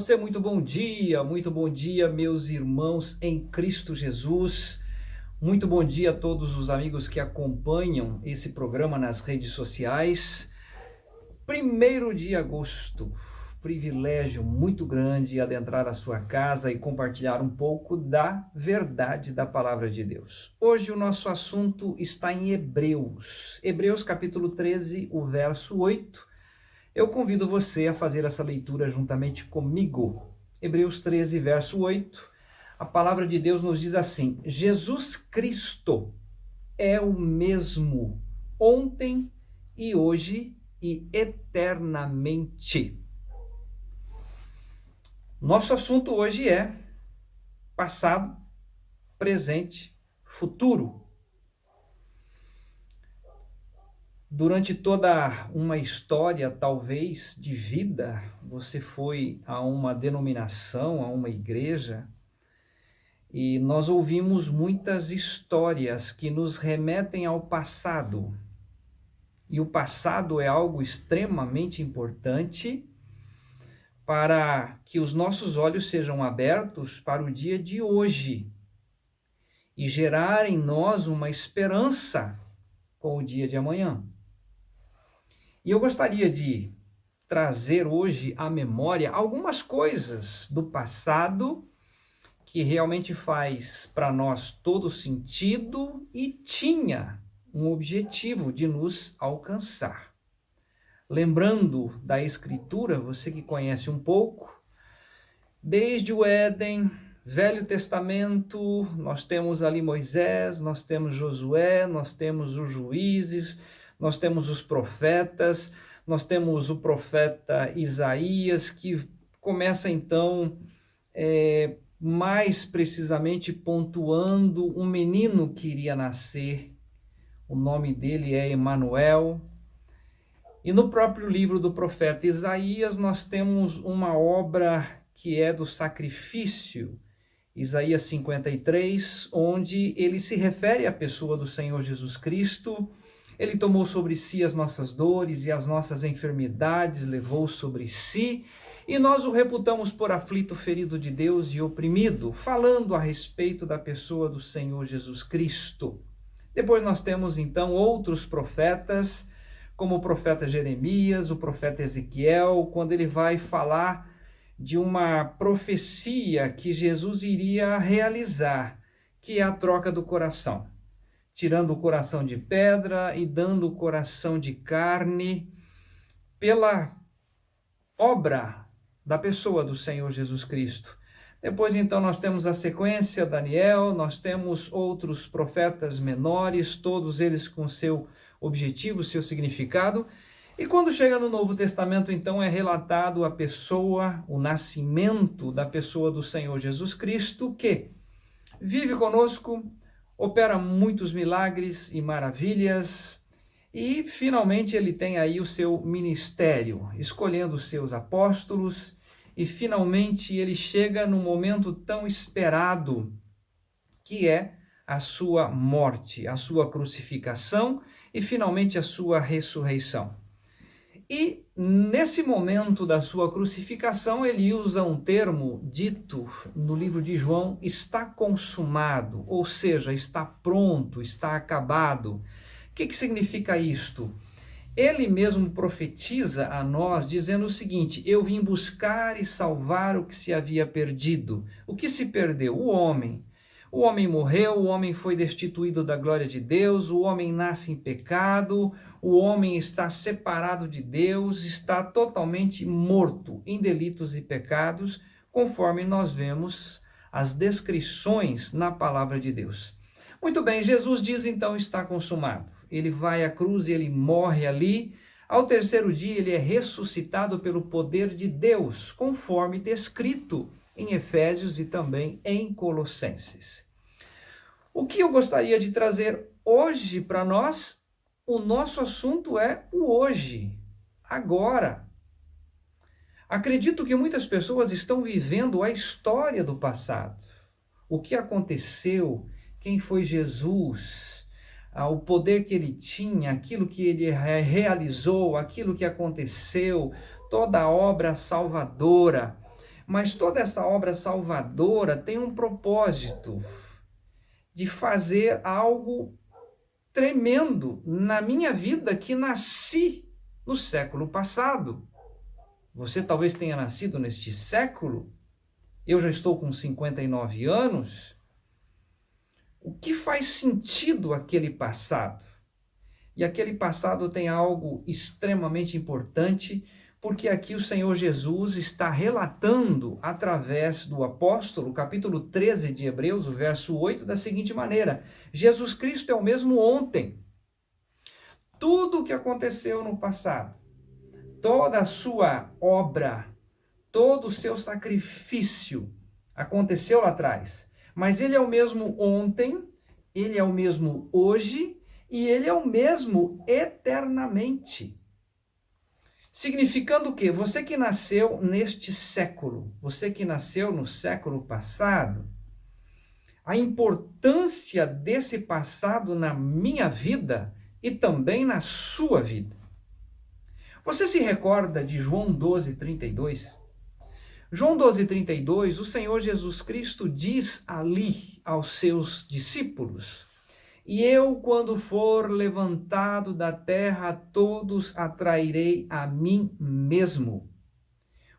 você, muito bom dia, meus irmãos em Cristo Jesus. Muito bom dia a todos os amigos que acompanham esse programa nas redes sociais. 1º de agosto, privilégio muito grande adentrar a sua casa e compartilhar um pouco da verdade da palavra de Deus. Hoje o nosso assunto está em Hebreus capítulo 13, o verso 8. Eu convido você a fazer essa leitura juntamente comigo. Hebreus 13, verso 8. A palavra de Deus nos diz assim: Jesus Cristo é o mesmo ontem e hoje e eternamente. Nosso assunto hoje é passado, presente, futuro. Durante toda uma história, talvez, de vida, você foi a uma denominação, a uma igreja, e nós ouvimos muitas histórias que nos remetem ao passado. E o passado é algo extremamente importante para que os nossos olhos sejam abertos para o dia de hoje e gerar em nós uma esperança com o dia de amanhã. E eu gostaria de trazer hoje à memória algumas coisas do passado que realmente faz para nós todo sentido e tinha um objetivo de nos alcançar. Lembrando da Escritura, você que conhece um pouco, desde o Éden, Velho Testamento, nós temos ali Moisés, nós temos Josué, nós temos os juízes, nós temos os profetas, nós temos o profeta Isaías, que começa então mais precisamente pontuando um menino que iria nascer. O nome dele é Emanuel. E no próprio livro do profeta Isaías nós temos uma obra que é do sacrifício, Isaías 53, onde ele se refere à pessoa do Senhor Jesus Cristo. Ele tomou sobre si as nossas dores e as nossas enfermidades, levou sobre si, e nós o reputamos por aflito, ferido de Deus e oprimido, falando a respeito da pessoa do Senhor Jesus Cristo. Depois nós temos então outros profetas, como o profeta Jeremias, o profeta Ezequiel, quando ele vai falar de uma profecia que Jesus iria realizar, que é a troca do coração, tirando o coração de pedra e dando o coração de carne, pela obra da pessoa do Senhor Jesus Cristo. Depois então nós temos a sequência, Daniel, nós temos outros profetas menores, todos eles com seu objetivo, seu significado. E quando chega no Novo Testamento, então é relatado a pessoa, o nascimento da pessoa do Senhor Jesus Cristo, que vive conosco, opera muitos milagres e maravilhas, e finalmente ele tem aí o seu ministério, escolhendo os seus apóstolos, e finalmente ele chega no momento tão esperado, que é a sua morte, a sua crucificação e finalmente a sua ressurreição. E nesse momento da sua crucificação, ele usa um termo dito no livro de João: está consumado, ou seja, está pronto, está acabado. O que significa isto? Ele mesmo profetiza a nós dizendo o seguinte: eu vim buscar e salvar o que se havia perdido. O que se perdeu? O homem. O homem morreu, o homem foi destituído da glória de Deus, o homem nasce em pecado, o homem está separado de Deus, está totalmente morto em delitos e pecados, conforme nós vemos as descrições na palavra de Deus. Muito bem, Jesus diz então: está consumado. Ele vai à cruz e ele morre ali. Ao 3º dia ele é ressuscitado pelo poder de Deus, conforme descrito em Efésios e também em Colossenses. O que eu gostaria de trazer hoje para nós, o nosso assunto é o hoje, agora. Acredito que muitas pessoas estão vivendo a história do passado. O que aconteceu, quem foi Jesus, o poder que ele tinha, aquilo que ele realizou, aquilo que aconteceu, toda a obra salvadora. Mas toda essa obra salvadora tem um propósito de fazer algo tremendo na minha vida que nasci no século passado. Você talvez tenha nascido neste século. Eu já estou com 59 anos. O que faz sentido aquele passado? E aquele passado tem algo extremamente importante, porque aqui o Senhor Jesus está relatando através do apóstolo, capítulo 13 de Hebreus, o verso 8, da seguinte maneira: Jesus Cristo é o mesmo ontem. Tudo o que aconteceu no passado, toda a sua obra, todo o seu sacrifício aconteceu lá atrás. Mas ele é o mesmo ontem, ele é o mesmo hoje e ele é o mesmo eternamente. Significando o quê? Você que nasceu neste século, você que nasceu no século passado, a importância desse passado na minha vida e também na sua vida. Você se recorda de João 12:32? João 12:32, o Senhor Jesus Cristo diz ali aos seus discípulos: e eu, quando for levantado da terra, todos atrairei a mim mesmo.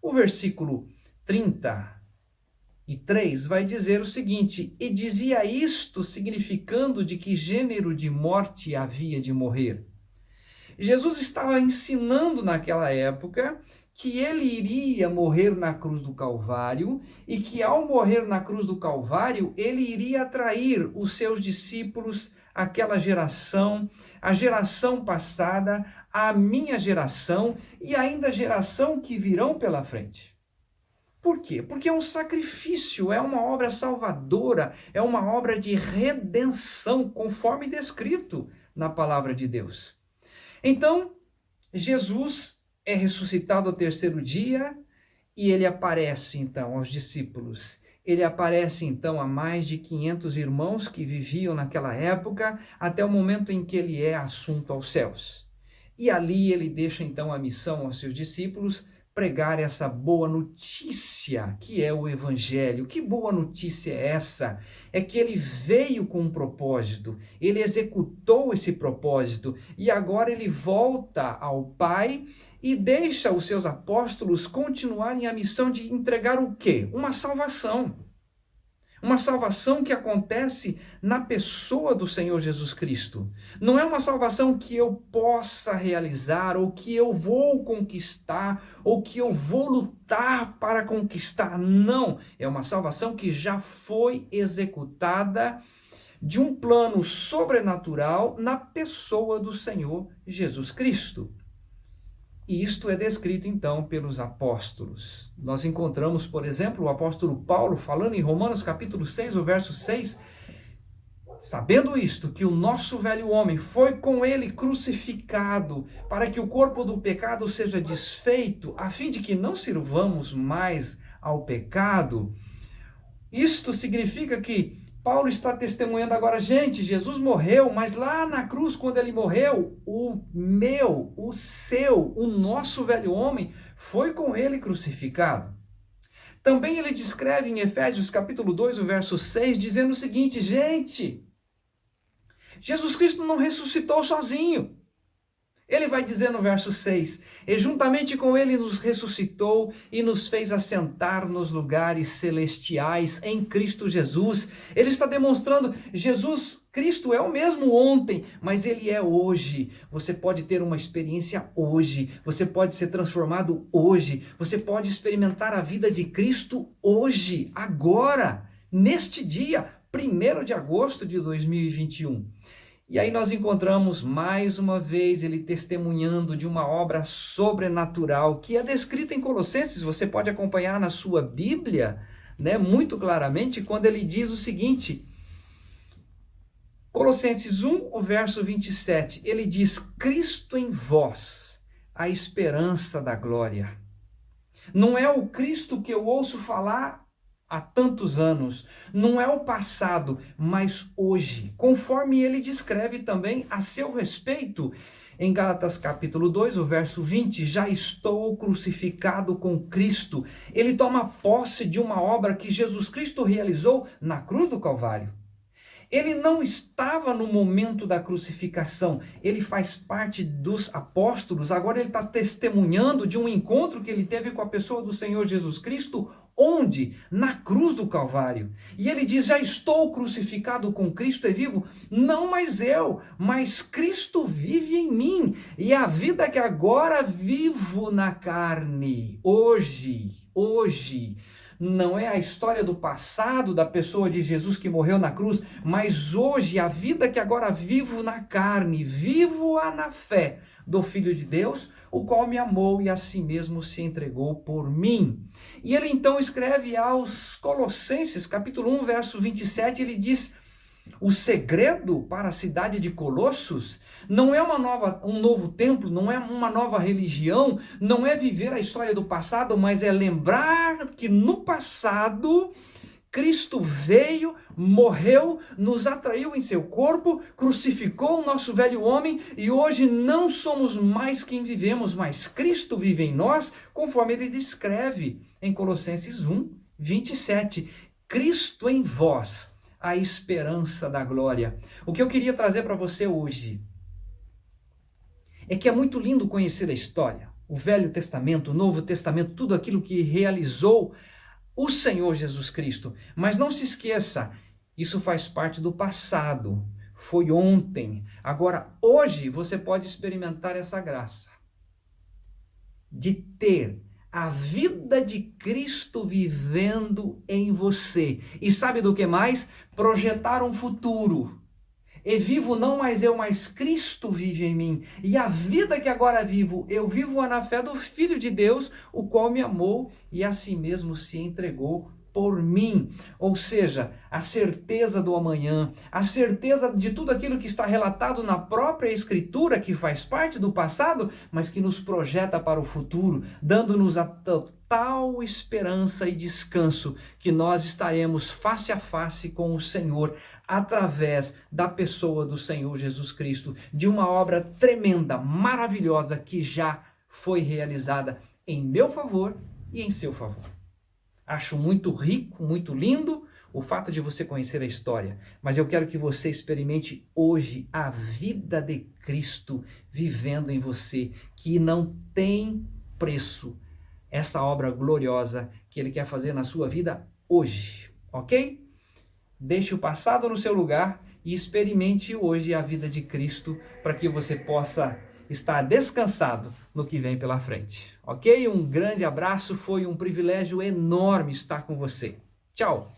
O versículo 33 vai dizer o seguinte: e dizia isto significando de que gênero de morte havia de morrer. Jesus estava ensinando naquela época que ele iria morrer na cruz do Calvário e que ao morrer na cruz do Calvário, ele iria atrair os seus discípulos, aquela geração, a geração passada, a minha geração e ainda a geração que virão pela frente. Por quê? Porque é um sacrifício, é uma obra salvadora, é uma obra de redenção, conforme descrito na palavra de Deus. Então, Jesus é ressuscitado ao terceiro dia e ele aparece então aos discípulos. Ele aparece então a mais de 500 irmãos que viviam naquela época, até o momento em que ele é assunto aos céus. E ali ele deixa então a missão aos seus discípulos, pregar essa boa notícia que é o Evangelho. Que boa notícia é essa? É que ele veio com um propósito, ele executou esse propósito e agora ele volta ao Pai e deixa os seus apóstolos continuarem a missão de entregar o quê? Uma salvação. Uma salvação que acontece na pessoa do Senhor Jesus Cristo. Não é uma salvação que eu possa realizar, ou que eu vou conquistar, ou que eu vou lutar para conquistar. Não, é uma salvação que já foi executada de um plano sobrenatural na pessoa do Senhor Jesus Cristo. E isto é descrito, então, pelos apóstolos. Nós encontramos, por exemplo, o apóstolo Paulo falando em Romanos capítulo 6, o verso 6, sabendo isto, que o nosso velho homem foi com ele crucificado, para que o corpo do pecado seja desfeito, a fim de que não sirvamos mais ao pecado. Isto significa que Paulo está testemunhando agora, gente, Jesus morreu, mas lá na cruz, quando ele morreu, o nosso velho homem foi com ele crucificado. Também ele descreve em Efésios capítulo 2, o verso 6, dizendo o seguinte: gente, Jesus Cristo não ressuscitou sozinho. Ele vai dizer no verso 6, e juntamente com ele nos ressuscitou e nos fez assentar nos lugares celestiais em Cristo Jesus. Ele está demonstrando, Jesus Cristo é o mesmo ontem, mas ele é hoje. Você pode ter uma experiência hoje, você pode ser transformado hoje, você pode experimentar a vida de Cristo hoje, agora, neste dia, 1º de agosto de 2021. E aí nós encontramos mais uma vez ele testemunhando de uma obra sobrenatural que é descrita em Colossenses. Você pode acompanhar na sua Bíblia, né, muito claramente, quando ele diz o seguinte, Colossenses 1, o verso 27, ele diz: Cristo em vós, a esperança da glória. Não é o Cristo que eu ouço falar há tantos anos, não é o passado, mas hoje, conforme ele descreve também a seu respeito. Em Gálatas capítulo 2, o verso 20, já estou crucificado com Cristo. Ele toma posse de uma obra que Jesus Cristo realizou na cruz do Calvário. Ele não estava no momento da crucificação, ele faz parte dos apóstolos, agora ele está testemunhando de um encontro que ele teve com a pessoa do Senhor Jesus Cristo, onde? Na cruz do Calvário. E ele diz, já estou crucificado com Cristo, é vivo, não mais eu, mas Cristo vive em mim, e a vida que agora vivo na carne, hoje, não é a história do passado da pessoa de Jesus que morreu na cruz, mas hoje a vida que agora vivo na carne, vivo-a na fé do Filho de Deus, o qual me amou e a si mesmo se entregou por mim. E ele então escreve aos Colossenses, capítulo 1, verso 27, ele diz, o segredo para a cidade de Colossos não é um novo templo, não é uma nova religião, não é viver a história do passado, mas é lembrar que no passado Cristo veio, morreu, nos atraiu em seu corpo, crucificou o nosso velho homem e hoje não somos mais quem vivemos, mas Cristo vive em nós, conforme ele descreve em Colossenses 1, 27. Cristo em vós, a esperança da glória. O que eu queria trazer para você hoje é que é muito lindo conhecer a história, o Velho Testamento, o Novo Testamento, tudo aquilo que realizou o Senhor Jesus Cristo. Mas não se esqueça, isso faz parte do passado, foi ontem. Agora, hoje, você pode experimentar essa graça de ter a vida de Cristo vivendo em você. E sabe do que mais? Projetar um futuro. E vivo não mais eu, mas Cristo vive em mim. E a vida que agora vivo, eu vivo-a na fé do Filho de Deus, o qual me amou e a si mesmo se entregou por mim. Ou seja, a certeza do amanhã, a certeza de tudo aquilo que está relatado na própria Escritura, que faz parte do passado, mas que nos projeta para o futuro, dando-nos a total esperança e descanso que nós estaremos face a face com o Senhor, através da pessoa do Senhor Jesus Cristo, de uma obra tremenda, maravilhosa, que já foi realizada em meu favor e em seu favor. Acho muito rico, muito lindo o fato de você conhecer a história, mas eu quero que você experimente hoje a vida de Cristo vivendo em você, que não tem preço, essa obra gloriosa que Ele quer fazer na sua vida hoje, ok? Deixe o passado no seu lugar e experimente hoje a vida de Cristo para que você possa estar descansado no que vem pela frente, ok? Um grande abraço, foi um privilégio enorme estar com você. Tchau!